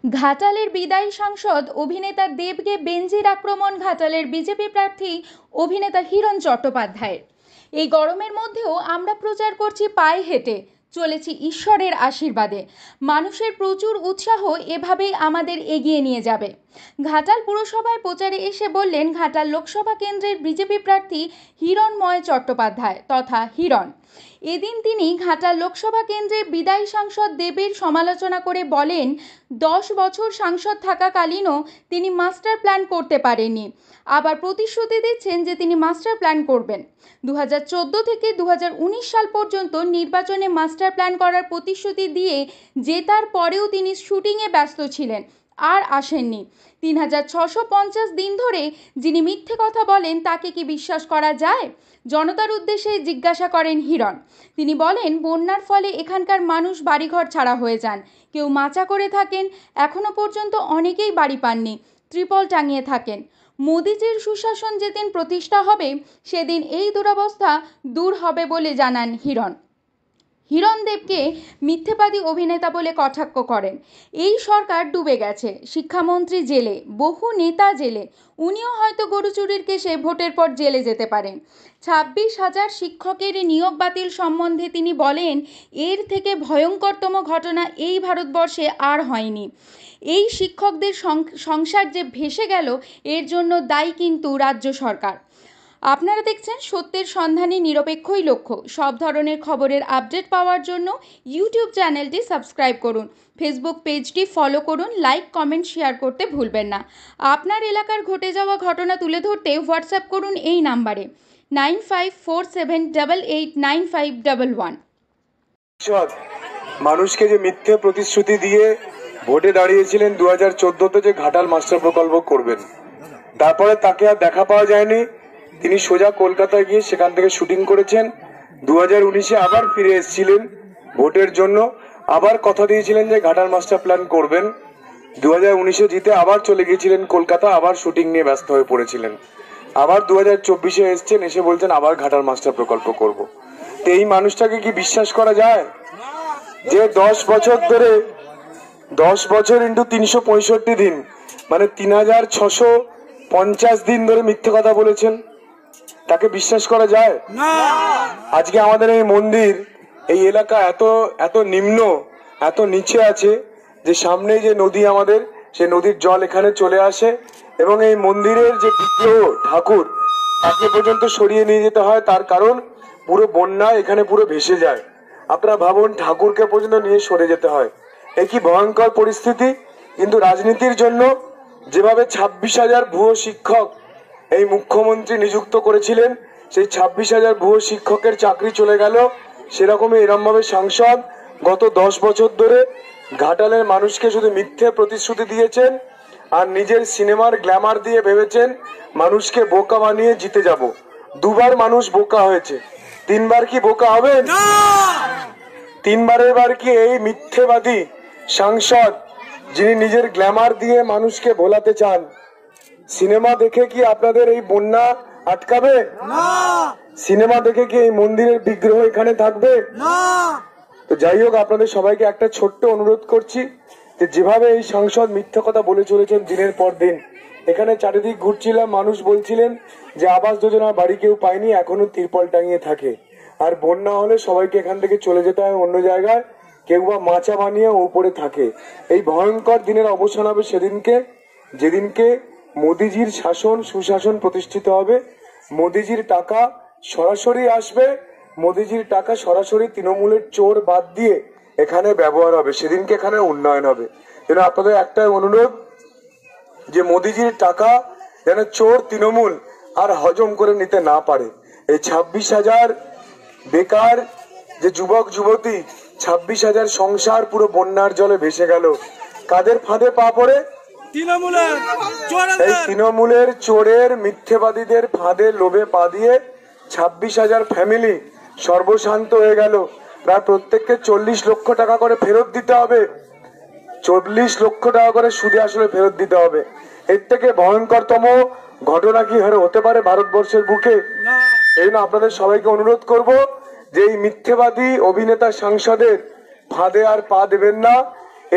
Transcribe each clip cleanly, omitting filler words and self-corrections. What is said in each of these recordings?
ঘাটালের বিদায়ী সাংসদ অভিনেতা দেবকে বেনজির আক্রমণ ঘাটালের বিজেপি প্রার্থী অভিনেতা হিরণ চট্টোপাধ্যায়ের। এই গরমের মধ্যেও আমরা প্রচার করছি পায়ে হেঁটে, চলেছি ঈশ্বরের আশীর্বাদে। মানুষের প্রচুর উৎসাহ এভাবেই আমাদের এগিয়ে নিয়ে যাবে। ঘাটাল পুরসভায় প্রচারে এসে বললেন ঘাটাল লোকসভা কেন্দ্রের বিজেপি প্রার্থী হিরণময় চট্টোপাধ্যায় তথা হিরণ। এদিন তিনি ঘাটাল লোকসভা কেন্দ্রের বিদায়ী সাংসদ দেবের সমালোচনা করে বলেন, 10 বছর সাংসদ থাকাকালীনও তিনি মাস্টার প্ল্যান করতে পারেননি, আবার প্রতিশ্রুতি দিচ্ছেন যে তিনি মাস্টার প্ল্যান করবেন। 2014 থেকে 2019 সাল পর্যন্ত নির্বাচনে মাস্টার প্ল্যান করার প্রতিশ্রুতি দিয়ে জেতার পরেও তিনি শুটিংয়ে ব্যস্ত ছিলেন, আর আসেননি। 3650 দিন ধরে যিনি মিথ্যে কথা বলেন তাকে কি বিশ্বাস করা যায়? জনতার উদ্দেশ্যে জিজ্ঞাসা করেন হিরণ। তিনি বলেন, বন্যার ফলে এখানকার মানুষ বাড়িঘর ছাড়া হয়ে যান, কেউ মাচা করে থাকেন, এখনো পর্যন্ত অনেকেই বাড়ি পাননি, ত্রিপল টাঙিয়ে থাকেন। মোদিজির সুশাসন যেদিন প্রতিষ্ঠা হবে সেদিন এই দুরবস্থা দূর হবে বলে জানান হিরণ। হিরণ দেবকে মিথ্যেবাদী অভিনেতা বলে কটাক্ষ করেন। এই সরকার ডুবে গেছে, শিক্ষামন্ত্রী জেলে, বহু নেতা জেলে, উনিও হয়তো গরু চুরির কেসে ভোটের পর জেলে যেতে পারেন। 26,000 শিক্ষকের নিয়োগ বাতিল সম্বন্ধে তিনি বলেন, এর থেকে ভয়ঙ্করতম ঘটনা এই ভারতবর্ষে আর হয়নি। এই শিক্ষকদের সংসার যে ভেসে গেল এর জন্য দায়ী কিন্তু রাজ্য সরকার। আপনারা দেখছেন সত্যের সন্ধানে নিরপেক্ষই লক্ষ্য। সব ধরনের খবরের আপডেট পাওয়ার জন্য ইউটিউব চ্যানেলটি সাবস্ক্রাইব করুন, ফেসবুক পেজটি ফলো করুন, লাইক কমেন্ট শেয়ার করতে ভুলবেন না। আপনার এলাকার ঘটে যাওয়া ঘটনা তুলে ধরতে হোয়াটসঅ্যাপ করুন এই নাম্বারে 9547889511। মানুষকে যে মিথ্যে প্রতিশ্রুতি দিয়ে ভোটে দাঁড়িয়েছিলেন 2014-তে যে ঘাটাল মাস্টার প্রকল্প করবেন, তারপরে তাকে আর দেখা পাওয়া যায়নি। তিনি সোজা কলকাতায় গিয়ে সেখান থেকে শুটিং করেছেন। 2019-এ আবার ফিরে এসেছিলেন ভোটের জন্য, আবার কথা দিয়েছিলেন যে ঘাটাল মাস্টার প্ল্যান করবেন। 2019-এ জিতে আবার চলে গিয়েছিলেন কলকাতা, আবার শুটিং নিয়ে ব্যস্ত হয়ে পড়েছিলেন। আবার 2024-এ এসছেন, এসে বলছেন আবার ঘাটাল মাস্টার প্রকল্প করব। তো এই মানুষটাকে কি বিশ্বাস করা যায় যে 10 বছর ধরে 10 বছর ইন্টু 365 দিন মানে 3650 দিন ধরে মিথ্যে কথা বলেছেন? তাকে বিশ্বাস করা যায় না। আজকে আমাদের এই মন্দির, এই এলাকা এত এত নিম্ন, এত নিচে আছে যে সামনে যে নদী আমাদের, সে নদীর জল এখানে চলে আসে এবং এই মন্দিরের যে বিগ্রহ ঠাকুর তাকে পর্যন্ত সরিয়ে নিয়ে যেতে হয়। তার কারণ পুরো বন্যা এখানে পুরো ভেসে যায়। আপনারা ভাবুন, ঠাকুরকে পর্যন্ত নিয়ে সরে যেতে হয়। এ কি ভয়ঙ্কর পরিস্থিতি। কিন্তু রাজনীতির জন্য যেভাবে 26,000 ভুয়ো শিক্ষক এই মুখ্যমন্ত্রী নিযুক্ত করেছিলেন, সেই 26,000 ভুয়ো শিক্ষকের চাকরি চলে গেল। সেরকমই এরম ভাবে সাংসদ গত 10 বছর ধরে ঘাটালের মানুষকে শুধু মিথ্যে প্রতিশ্রুতি দিয়েছেন আর নিজের সিনেমার গ্ল্যামার দিয়ে ভেবেছেন মানুষকে বোকা বানিয়ে জিতে যাব। দুবার মানুষ বোকা হয়েছে, 3বার কি বোকা হবে? 3বারের বার কি এই মিথ্যেবাদী সাংসদ, যিনি নিজের গ্ল্যামার দিয়ে মানুষকে ভোলাতে চান? সিনেমা দেখে কি আপনাদের এই বন্যা আটকাবে? না। সিনেমা দেখে কি এই মন্দিরের বিগ্রহ এখানে থাকবে? না। তো যাই হোক, আপনাদের সবাইকে একটা ছোট্ট অনুরোধ করছি যে যেভাবে এই সাংসদ মিথ্যা কথা বলে চলেছেন দিনের পর দিন, এখানে চারিদিক ঘুরছিলাম, মানুষ বলছিলেন যে আবাস যোজনা বাড়ি কেউ পায়নি, এখনো তিরপল টাঙিয়ে থাকে। আর বন্যা হলে সবাইকে এখান থেকে চলে যেতে হয় অন্য জায়গায়, কেউ বা মাচা বানিয়ে উপরে থাকে। এই ভয়ঙ্কর দিনের অবসান হবে সেদিনকে, যেদিনকে মোদিজির শাসন সুশাসন প্রতিষ্ঠিত হবে। মোদিজির টাকা সরাসরি আসবে, মোদিজির টাকা সরাসরি তৃণমূলের চোর বাদ দিয়ে এখানে ব্যবহার হবে, সেদিনকে এখানে উন্নয়ন হবে। যেন আপনাদের একটাই অনুরোধ যে মোদিজির টাকা যেন চোর তৃণমূল আর হজম করে নিতে না পারে। এই 26,000 বেকার যে যুবক যুবতী, 26,000 সংসার পুরো বন্যার জলে ভেসে গেল। কাদের ফাঁদে পা পড়ে? এই তৃণমূলের চোরের মিথ্যেবাদীদের ফাঁদে লোভে পা দিয়ে 26,000 ফ্যামিলি সর্বশান্ত হয়ে গেল। প্রায় প্রত্যেককে 40 লক্ষ টাকা করে ফেরত দিতে হবে, 40 লক্ষ টাকা করে সুদে আসলে ফেরত দিতে হবে। এর থেকে ভয়ঙ্করতম ঘটনা কি হতে পারে ভারতবর্ষের বুকে? এই জন্য আপনাদের সবাইকে অনুরোধ করব যে এই মিথ্যেবাদী অভিনেতা সাংসদের ফাঁদে আর পা দেবেন না।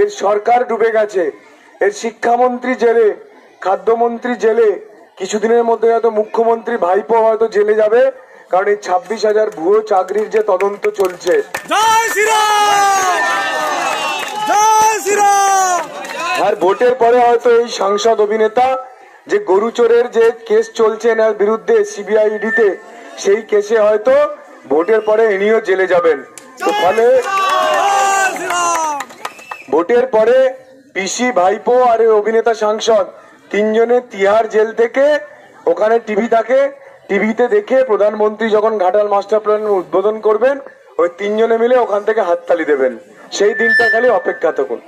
এর সরকার ডুবে গেছে, এর শিক্ষামন্ত্রী জেলে, খাদ্যমন্ত্রী জেলে, কিছুদিনের মধ্যে হয়তো মুখ্যমন্ত্রী ভাইপো হয়তো জেলে যাবে, কারণ এই 26,000 ভুয়ো চাকরির যে তদন্ত চলছে। জয় শ্রীরাম, জয় শ্রীরাম। আর ভোটের পরে হয়তো এই সাংসদ অভিনেতা যে গরু চোরের যে কেস চলছে এনার বিরুদ্ধে সিবিআই ইডিতে, সেই কেসে হয়তো ভোটের পরে ইনিও জেলে যাবেন। তো ফলে ভোটের পরে পিসি, ভাইপো আর এই অভিনেতা সাংসদ তিনজনে তিহার জেল থেকে ওখানে টিভি থাকে, টিভিতে দেখে প্রধানমন্ত্রী যখন ঘাটাল মাস্টার প্ল্যান উদ্বোধন করবেন, ওই তিনজনে মিলে ওখান থেকে হাততালি দেবেন। সেই দিনটা খালি অপেক্ষা থাকুন।